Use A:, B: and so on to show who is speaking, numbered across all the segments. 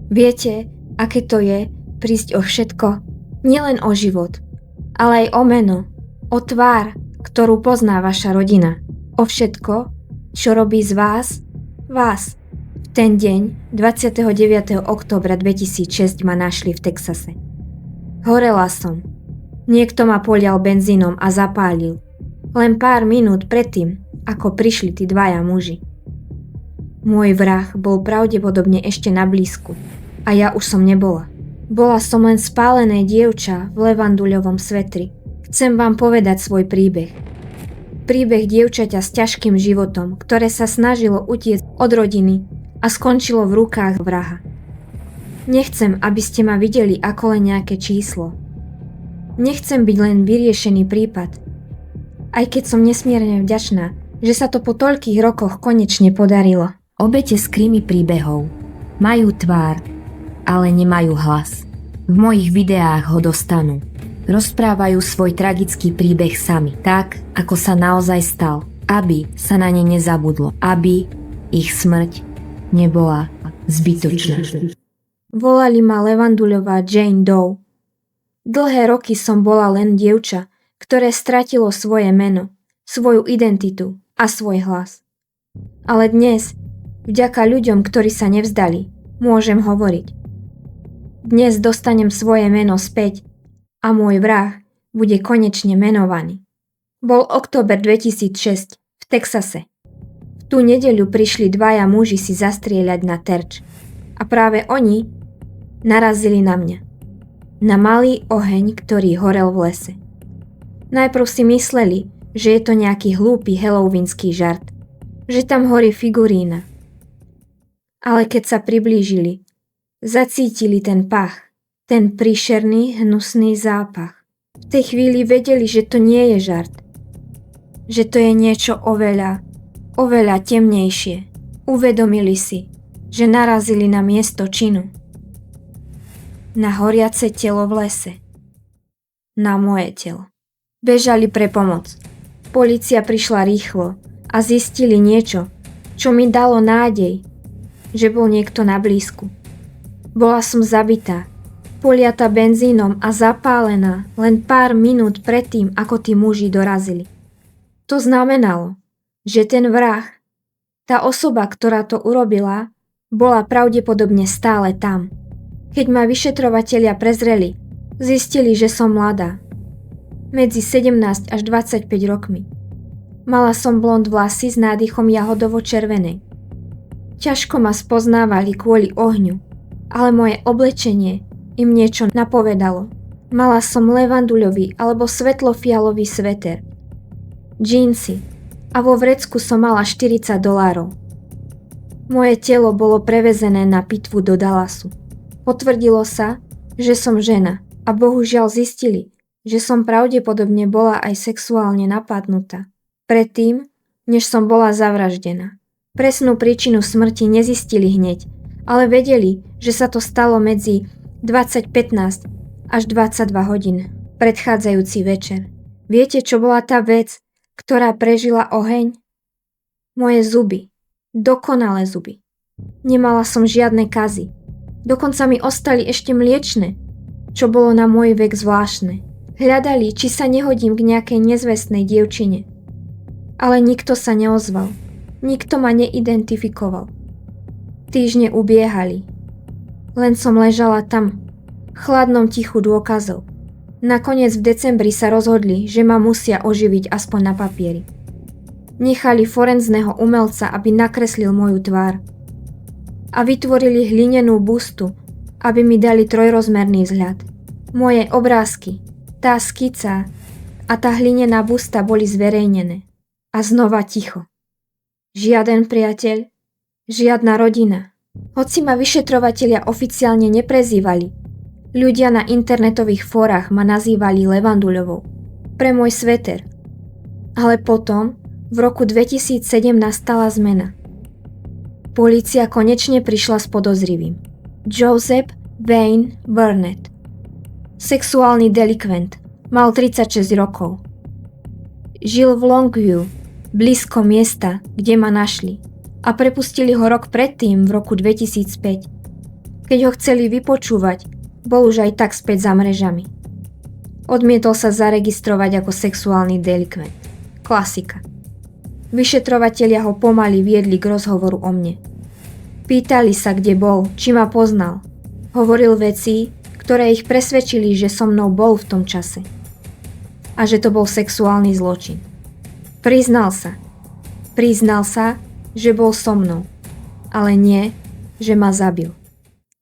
A: Viete, aké to je prísť o všetko? Nielen o život, ale aj o meno, o tvár, ktorú pozná vaša rodina. O všetko, čo robí z vás, vás. V ten deň, 29. októbra 2006 ma našli v Texase. Horela som. Niekto ma polial benzínom a zapálil. Len pár minút predtým, ako prišli tí dvaja muži. Môj vrah bol pravdepodobne ešte na blízku a ja už som nebola. Bola som len spálené dievča v levanduľovom svetri. Chcem vám povedať svoj príbeh. Príbeh dievčaťa s ťažkým životom, ktoré sa snažilo utiecť od rodiny a skončilo v rukách vraha. Nechcem, aby ste ma videli ako len nejaké číslo. Nechcem byť len vyriešený prípad. Aj keď som nesmierne vďačná, že sa to po toľkých rokoch konečne podarilo.
B: Obete z krimi príbehov majú tvár, ale nemajú hlas. V mojich videách ho dostanú. Rozprávajú svoj tragický príbeh sami, tak, ako sa naozaj stal, aby sa na ne nezabudlo, aby ich smrť nebola zbytočná.
A: Volali ma levanduľová Jane Doe. Dlhé roky som bola len dievča, ktoré stratilo svoje meno, svoju identitu a svoj hlas. Ale dnes, vďaka ľuďom, ktorí sa nevzdali, môžem hovoriť. Dnes dostanem svoje meno späť a môj vrah bude konečne menovaný. Bol október 2006 v Texase. V tú nedeľu prišli dvaja muži si zastrieľať na terč a práve oni narazili na mňa. Na malý oheň, ktorý horel v lese. Najprv si mysleli, že je to nejaký hlúpy halloweenský žart, že tam horí figurína. Ale keď sa priblížili, zacítili ten pach, ten príšerný, hnusný zápach. V tej chvíli vedeli, že to nie je žart. Že to je niečo oveľa temnejšie. Uvedomili si, že narazili na miesto činu. Na horiace telo v lese. Na moje telo. Bežali pre pomoc. Polícia prišla rýchlo a zistili niečo, čo mi dalo nádej, že bol niekto na blízku. Bola som zabitá, poliata benzínom a zapálená len pár minút predtým, ako tí muži dorazili. To znamenalo, že ten vrah, tá osoba, ktorá to urobila, bola pravdepodobne stále tam. Keď ma vyšetrovatelia prezreli, zistili, že som mladá. Medzi 17 až 25 rokmi. Mala som blond vlasy s nádychom jahodovo-červenej. Ťažko ma spoznávali kvôli ohňu, ale moje oblečenie im niečo napovedalo. Mala som levanduľový alebo svetlofialový sveter, džínsy a vo vrecku som mala $40. Moje telo bolo prevezené na pitvu do Dallasu. Potvrdilo sa, že som žena a bohužiaľ zistili, že som pravdepodobne bola aj sexuálne napadnutá. Predtým, než som bola zavraždená. Presnú príčinu smrti nezistili hneď, ale vedeli, že sa to stalo medzi 20:15 až 22 hodín, predchádzajúci večer. Viete, čo bola tá vec, ktorá prežila oheň? Moje zuby. Dokonalé zuby. Nemala som žiadne kazy. Dokonca mi ostali ešte mliečne, čo bolo na môj vek zvláštne. Hľadali, či sa nehodím k nejakej nezvestnej dievčine. Ale nikto sa neozval. Nikto ma neidentifikoval. Týždne ubiehali. Len som ležala tam, v chladnom tichu dôkazov. Nakoniec v decembri sa rozhodli, že ma musia oživiť aspoň na papieri. Nechali forenzného umelca, aby nakreslil moju tvár. A vytvorili hlinenú bustu, aby mi dali trojrozmerný vzhľad. Moje obrázky, tá skica a tá hlinená busta boli zverejnené. A znova ticho. Žiaden priateľ, žiadna rodina. Hoci ma vyšetrovatelia oficiálne neprezývali, ľudia na internetových fórach ma nazývali levanduľovou. Pre môj sveter. Ale potom, v roku 2007 nastala zmena. Polícia konečne prišla s podozrivým. Joseph Wayne Burnett. Sexuálny delikvent. Mal 36 rokov. Žil v Longview, blízko miesta, kde ma našli, a prepustili ho rok predtým v roku 2005. Keď ho chceli vypočúvať, bol už aj tak späť za mrežami. Odmietol sa zaregistrovať ako sexuálny delikvent. Klasika. Vyšetrovatelia ho pomaly viedli k rozhovoru o mne. Pýtali sa, kde bol, či ma poznal. Hovoril veci, ktoré ich presvedčili, že so mnou bol v tom čase. A že to bol sexuálny zločin. Priznal sa. Priznal sa, že bol so mnou. Ale nie, že ma zabil.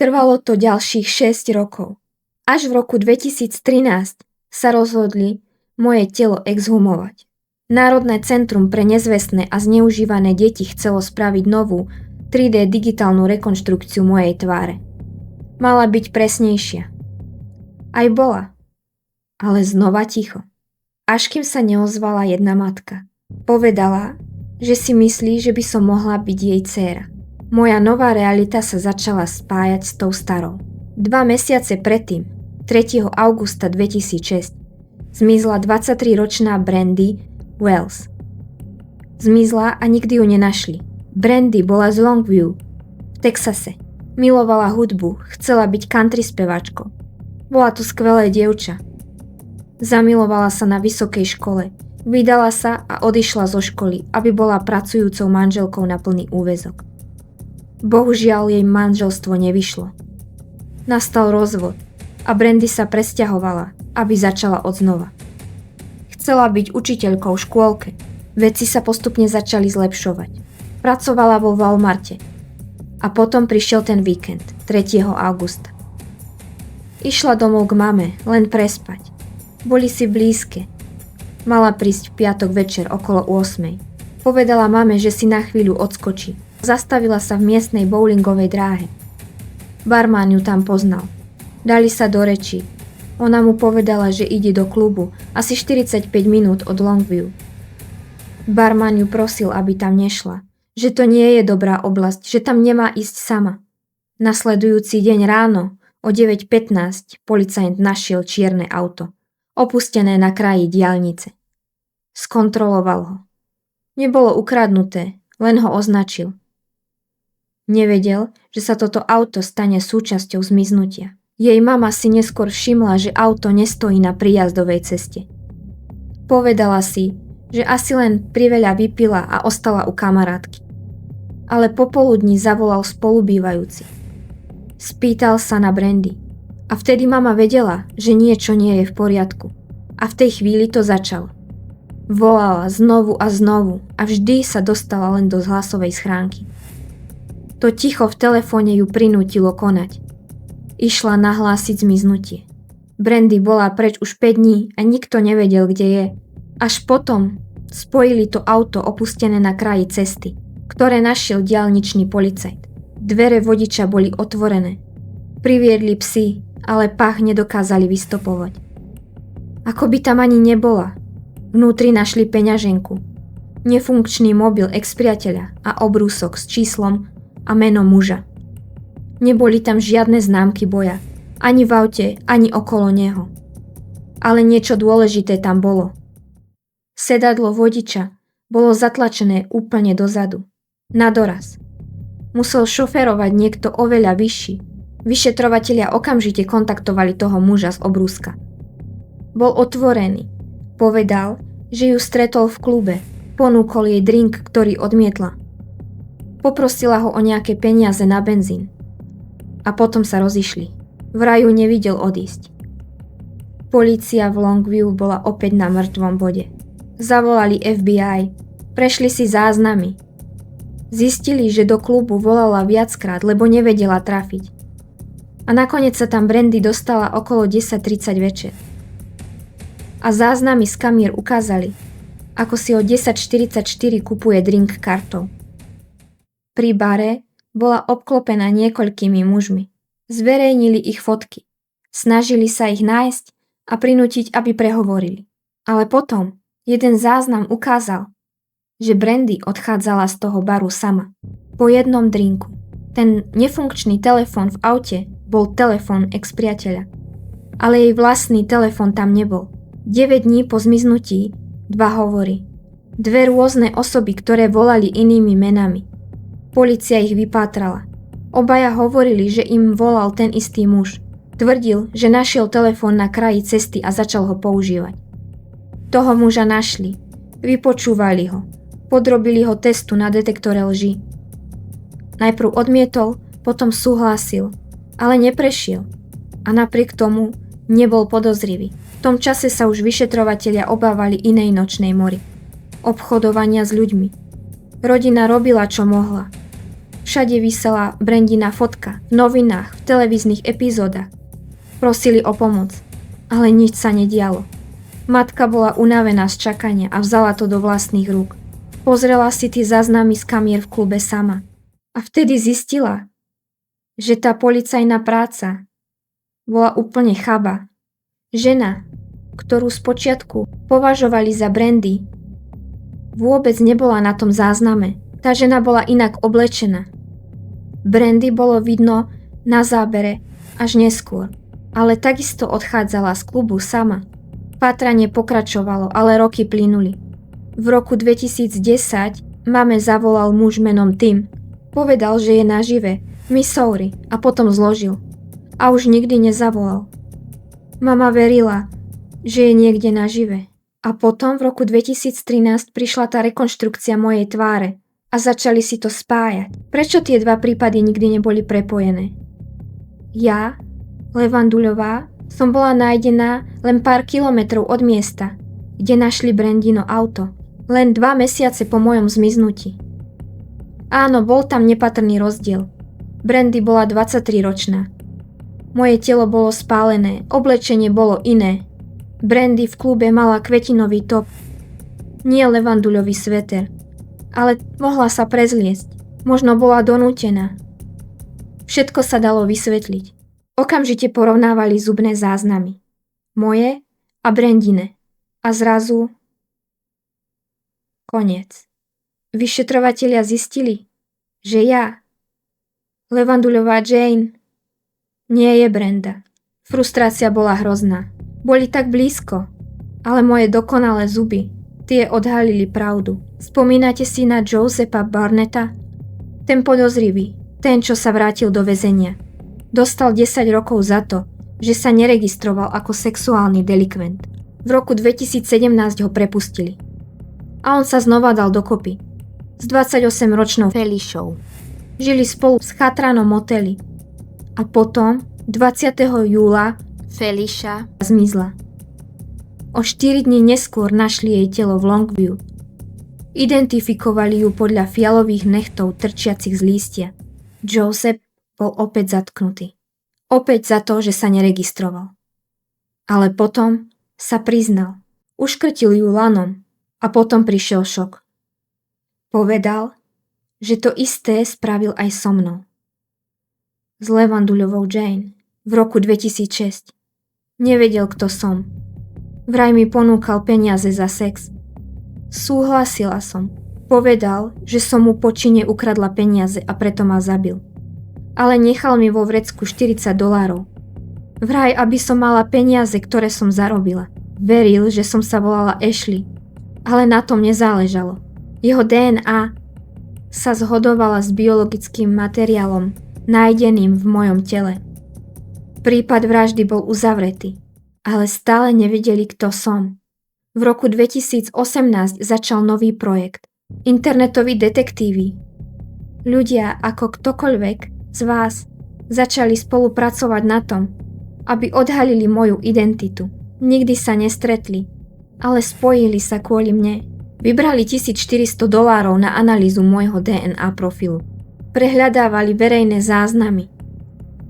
A: Trvalo to ďalších 6 rokov. Až v roku 2013 sa rozhodli moje telo exhumovať. Národné centrum pre nezvestné a zneužívané deti chcelo spraviť novú 3D digitálnu rekonštrukciu mojej tváre. Mala byť presnejšia. Aj bola. Ale znova ticho. Až kým sa neozvala jedna matka. Povedala, že si myslí, že by som mohla byť jej dcéra. Moja nová realita sa začala spájať s tou starou. 2 mesiace predtým, 3. augusta 2006, zmizla 23-ročná Brandy Wells. Zmizla a nikdy ju nenašli. Brandy bola z Longview, v Texase. Milovala hudbu, chcela byť country speváčkou. Bola to skvelé dievča. Zamilovala sa na vysokej škole, vydala sa a odišla zo školy, aby bola pracujúcou manželkou na plný úväzok. Bohužiaľ jej manželstvo nevyšlo. Nastal rozvod a Brandy sa presťahovala, aby začala odznova. Chcela byť učiteľkou v škôlke. Veci sa postupne začali zlepšovať. Pracovala vo Walmarte. A potom prišiel ten víkend, 3. augusta. Išla domov k mame, len prespať. Boli si blízke. Mala prísť v piatok večer okolo 8. Povedala mame, že si na chvíľu odskočí. Zastavila sa v miestnej bowlingovej dráhe. Barman ju tam poznal. Dali sa do reči. Ona mu povedala, že ide do klubu, asi 45 minút od Longview. Barman ju prosil, aby tam nešla, že to nie je dobrá oblasť, že tam nemá ísť sama. Nasledujúci deň ráno o 9:15 policajt našiel čierne auto, opustené na kraji diaľnice. Skontroloval ho. Nebolo ukradnuté, len ho označil. Nevedel, že sa toto auto stane súčasťou zmiznutia. Jej mama si neskôr všimla, že auto nestojí na príjazdovej ceste. Povedala si, že asi len priveľa vypila a ostala u kamarátky. Ale popoludní zavolal spolubývajúci. Spýtal sa na Brandy. A vtedy mama vedela, že niečo nie je v poriadku. A v tej chvíli to začalo. Volala znovu a znovu a vždy sa dostala len do hlasovej schránky. To ticho v telefóne ju prinútilo konať. Išla nahlásiť zmiznutie. Brandy bola preč už 5 dní a nikto nevedel, kde je. Až potom spojili to auto opustené na kraji cesty, ktoré našiel diaľničný policajt. Dvere vodiča boli otvorené. Priviedli psi, ale pach nedokázali vystopovať. Ako by tam ani nebola. Vnútri našli peňaženku, nefunkčný mobil ex-priateľa a obrúsok s číslom a menom muža. Neboli tam žiadne známky boja, ani v aute, ani okolo neho. Ale niečo dôležité tam bolo. Sedadlo vodiča bolo zatlačené úplne dozadu, na doraz. Musel šoférovať niekto oveľa vyšší. Vyšetrovatelia okamžite kontaktovali toho muža z obrúska. Bol otvorený. Povedal, že ju stretol v klube. Ponúkol jej drink, ktorý odmietla. Poprosila ho o nejaké peniaze na benzín. A potom sa rozišli. Vraj ju nevidel odísť. Polícia v Longview bola opäť na mŕtvom bode. Zavolali FBI. Prešli si záznamy. Zistili, že do klubu volala viackrát, lebo nevedela trafiť. A nakoniec sa tam Brandy dostala okolo 10:30 večer. A záznamy z kamier ukázali, ako si o 10:44 kupuje drink kartou. Pri bare bola obklopená niekoľkými mužmi. Zverejnili ich fotky. Snažili sa ich nájsť a prinútiť, aby prehovorili. Ale potom jeden záznam ukázal, že Brandy odchádzala z toho baru sama. Po jednom drinku. Ten nefunkčný telefón v aute bol telefón ex-priateľa. Ale jej vlastný telefón tam nebol. 9 dní po zmiznutí 2 hovory. 2 rôzne osoby, ktoré volali inými menami. Polícia ich vypátrala. Obaja hovorili, že im volal ten istý muž. Tvrdil, že našiel telefón na kraji cesty a začal ho používať. Toho muža našli. Vypočúvali ho. Podrobili ho testu na detektore lži. Najprv odmietol, potom súhlasil, ale neprešiel. A napriek tomu nebol podozrivý. V tom čase sa už vyšetrovatelia obávali inej nočnej mory. Obchodovania s ľuďmi. Rodina robila, čo mohla. Všade visela Brandina fotka, v novinách, v televíznych epizódach. Prosili o pomoc, ale nič sa nedialo. Matka bola unavená z čakania a vzala to do vlastných rúk. Pozrela si tie záznamy z kamier v klube sama. A vtedy zistila, že tá policajná práca bola úplne chaba. Žena, ktorú spočiatku považovali za Brandy, vôbec nebola na tom zázname. Tá žena bola inak oblečená. Brandy bolo vidno na zábere až neskôr, ale takisto odchádzala z klubu sama. Pátranie pokračovalo, ale roky plynuli. V roku 2010 mame zavolal muž menom Tim. Povedal, že je nažive, v Missouri, a potom zložil. A už nikdy nezavolal. Mama verila, že je niekde nažive. A potom v roku 2013 prišla tá rekonštrukcia mojej tváre a začali si to spájať. Prečo tie dva prípady nikdy neboli prepojené? Ja, Levanduľová, som bola nájdená len pár kilometrov od miesta, kde našli Brandino auto. Len 2 mesiace po mojom zmiznutí. Áno, bol tam nepatrný rozdiel. Brandy bola 23-ročná. Moje telo bolo spálené, oblečenie bolo iné. Brandy v klube mala kvetinový top. Nie levanduľový sveter. Ale mohla sa prezliesť. Možno bola donútená. Všetko sa dalo vysvetliť. Okamžite porovnávali zubné záznamy. Moje a Brandine. A zrazu... Koniec. Vyšetrovatelia zistili, že ja, Levanduľová Jane, nie je Brenda. Frustrácia bola hrozná. Boli tak blízko, ale moje dokonalé zuby, tie odhalili pravdu. Spomínate si na Josepha Barnetta? Ten podozrivý, ten, čo sa vrátil do väzenia. Dostal 10 rokov za to, že sa neregistroval ako sexuálny delikvent. V roku 2017 ho prepustili. A on sa znova dal dokopy. S 28-ročnou Feliciou. Žili spolu v chátranom moteli. A potom, 20. júla, Felicia zmizla. O 4 dní neskôr našli jej telo v Longview. Identifikovali ju podľa fialových nechtov trčiacich z lístia. Joseph bol opäť zatknutý. Opäť za to, že sa neregistroval. Ale potom sa priznal. Uškrtil ju lanom a potom prišiel šok. Povedal, že to isté spravil aj so mnou. S Levanduľovou Jane v roku 2006. Nevedel, kto som. Vraj mi ponúkal peniaze za sex. Súhlasila som. Povedal, že som mu po čine ukradla peniaze a preto ma zabil. Ale nechal mi vo vrecku $40. Vraj, aby som mala peniaze, ktoré som zarobila. Veril, že som sa volala Ashley. Ale na tom nezáležalo. Jeho DNA sa zhodovala s biologickým materiálom, nájdeným v mojom tele. Prípad vraždy bol uzavretý, ale stále nevedeli, kto som. V roku 2018 začal nový projekt. Internetoví detektívy. Ľudia ako ktokoľvek z vás začali spolupracovať na tom, aby odhalili moju identitu. Nikdy sa nestretli, ale spojili sa kvôli mne. Vybrali $1400 na analýzu môjho DNA profilu. Prehľadávali verejné záznamy.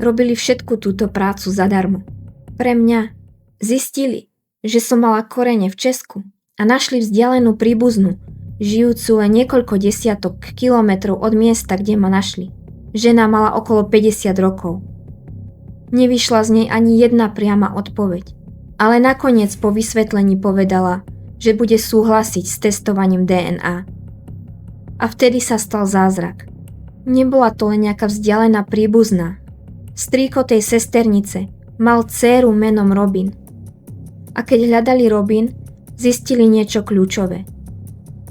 A: Robili všetku túto prácu zadarmo. Pre mňa zistili, že som mala korene v Česku a našli vzdialenú príbuznú, žijúcu len niekoľko desiatok kilometrov od miesta, kde ma našli. Žena mala okolo 50 rokov. Nevyšla z nej ani jedna priama odpoveď, ale nakoniec po vysvetlení povedala, že bude súhlasiť s testovaním DNA. A vtedy sa stal zázrak. Nebola to len nejaká vzdialená príbuzná. Strýko tej sesternice mal dcéru menom Robin. A keď hľadali Robin, zistili niečo kľúčové.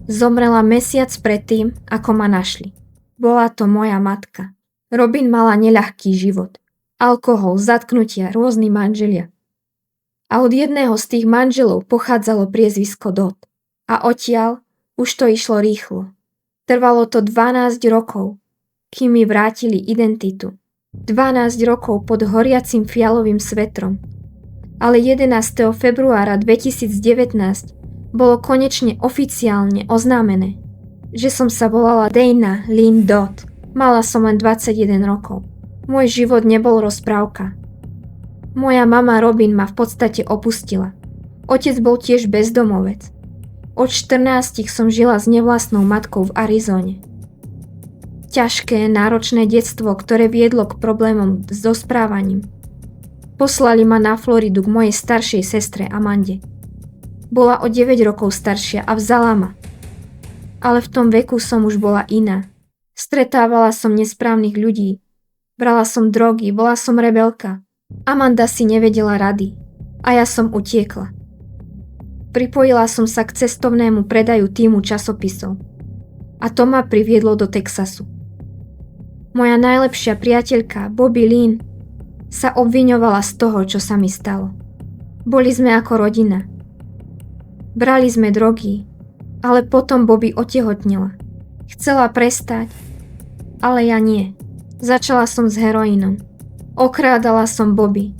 A: Zomrela mesiac predtým, ako ma našli. Bola to moja matka. Robin mala neľahký život. Alkohol, zatknutia, rôzni manželia. A od jedného z tých manželov pochádzalo priezvisko Dodd. A odtiaľ už to išlo rýchlo. Trvalo to 12 rokov, kým mi vrátili identitu. 12 rokov pod horiacim fialovým svetrom. Ale 11. februára 2019 bolo konečne oficiálne oznámené, že som sa volala Dana Lynn Dodd. Mala som len 21 rokov. Môj život nebol rozprávka. Moja mama Robin ma v podstate opustila. Otec bol tiež bezdomovec. Od 14 som žila s nevlastnou matkou v Arizone. Ťažké, náročné detstvo, ktoré viedlo k problémom so správaním. Poslali ma na Floridu k mojej staršej sestre Amande. Bola o 9 rokov staršia a vzala ma. Ale v tom veku som už bola iná. Stretávala som nesprávnych ľudí. Brala som drogy, bola som rebelka. Amanda si nevedela rady. A ja som utiekla. Pripojila som sa k cestovnému predaju týmu časopisov. A to ma priviedlo do Texasu. Moja najlepšia priateľka, Bobby Lynn, sa obviňovala z toho, čo sa mi stalo. Boli sme ako rodina. Brali sme drogy, ale potom Bobby otehotnila. Chcela prestať, ale ja nie. Začala som s heroínom. Okrádala som Bobby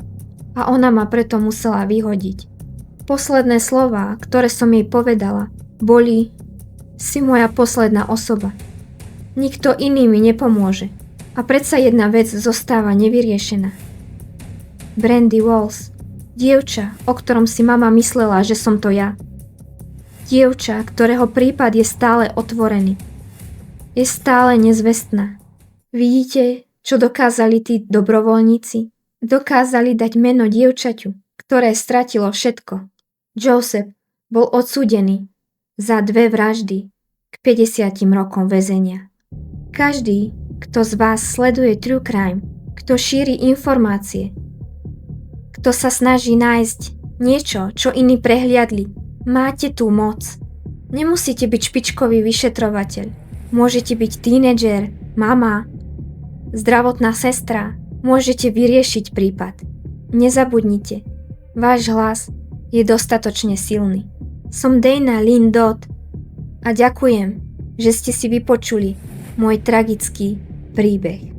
A: a ona ma preto musela vyhodiť. Posledné slová, ktoré som jej povedala, boli: si moja posledná osoba. Nikto iný mi nepomôže. A predsa jedna vec zostáva nevyriešená. Brandy Walls, dievča, o ktorom si mama myslela, že som to ja. Dievča, ktorého prípad je stále otvorený. Je stále nezvestná. Vidíte, čo dokázali tí dobrovoľníci? Dokázali dať meno dievčaťu, ktoré stratilo všetko. Joseph bol odsúdený za 2 vraždy k 50 rokom väzenia. Každý, kto z vás sleduje True Crime, kto šíri informácie, kto sa snaží nájsť niečo, čo iní prehliadli, máte tú moc. Nemusíte byť špičkový vyšetrovateľ. Môžete byť tínedžer, mama, zdravotná sestra. Môžete vyriešiť prípad. Nezabudnite, váš hlas je dostatočne silný. Som Dana Lynn Dodd a ďakujem, že ste si vypočuli môj tragický príbeh.